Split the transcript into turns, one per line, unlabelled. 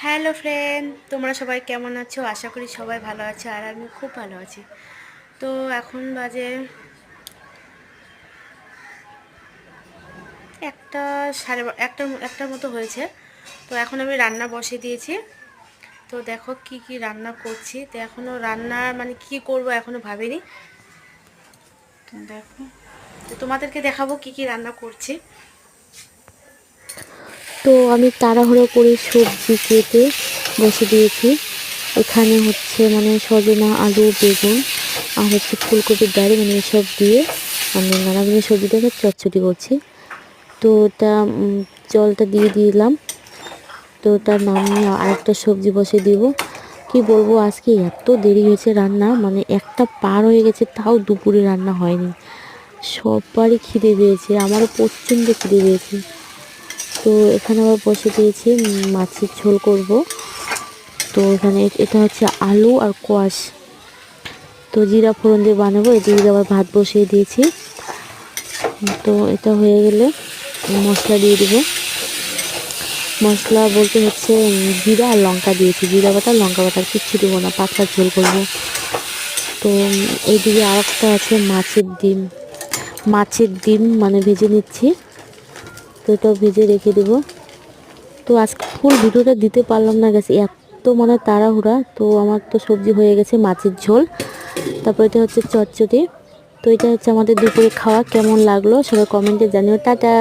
Hello friend, তোমরা সবাই কেমন আছো? আশা করি সবাই ভালো আছো আর আমি খুব ভালো আছি। তো এখন বাজে একটা একটার মতো হয়েছে। তো এখন আমি রান্না বসিয়ে দিয়েছি। তো দেখো কি কি রান্না করছি। তো এখনও রান্না মানে কি করব এখনও ভাবিনি। তো দেখো, তো তোমাদেরকে দেখাবো কি কি রান্না করছি।
তো আমি তাড়াহুড়ো করে সবজি কেটে বসে দিয়েছি। এখানে হচ্ছে মানে সজনা, আলু, বেগুন আর হচ্ছে ফুলকপির ডাঁড়ি মানে এসব দিয়ে মানে নানান সবজি দিয়ে চচ্চড়ি করছি। তো ওটা জলটা দিয়ে দিলাম। তো ওটা নামিয়ে আরেকটা সবজি বসে দিব। কি বলবো, আজকে এত দেরি হয়েছে রান্না, মানে একটা পার হয়ে গেছে তাও দুপুরে রান্না হয়নি। সবারই খিদে পেয়েছে, আমারও প্রচণ্ড খিদে পেয়েছে। তো এখানে আবার বসে দিয়েছি মাছের ঝোল করব। তো এখানে এটা হচ্ছে আলু আর কোয়াশ। তো জিরা ফোড়ন দিয়ে বানাবো। এদিকে আবার ভাত বসিয়ে দিয়েছি। তো এটা হয়ে গেলে মশলা দিয়ে দিব। মশলা বলতে হচ্ছে জিরা আর লঙ্কা দিয়েছি, জিরা বাটা লঙ্কা বাটা, কিচ্ছু দেবো না, পাতলা ঝোল করবো। তো এইদিকে আরেকটা আছে মাছের ডিম মানে ভেজে নিচ্ছি। তো এটাও ভেজে রেখে দেবো। তো আজকে ফুল ভিডিওটা দিতে পারলাম না, গেছে এত মানে তাড়াহুড়া। তো আমার তো সবজি হয়ে গেছে, মাছের ঝোল, তারপর এটা হচ্ছে চচ্চড়ি। তো এটা হচ্ছে আমাদের দুপুরে খাওয়া। কেমন লাগলো সবাই কমেন্টে জানিও। টাটা।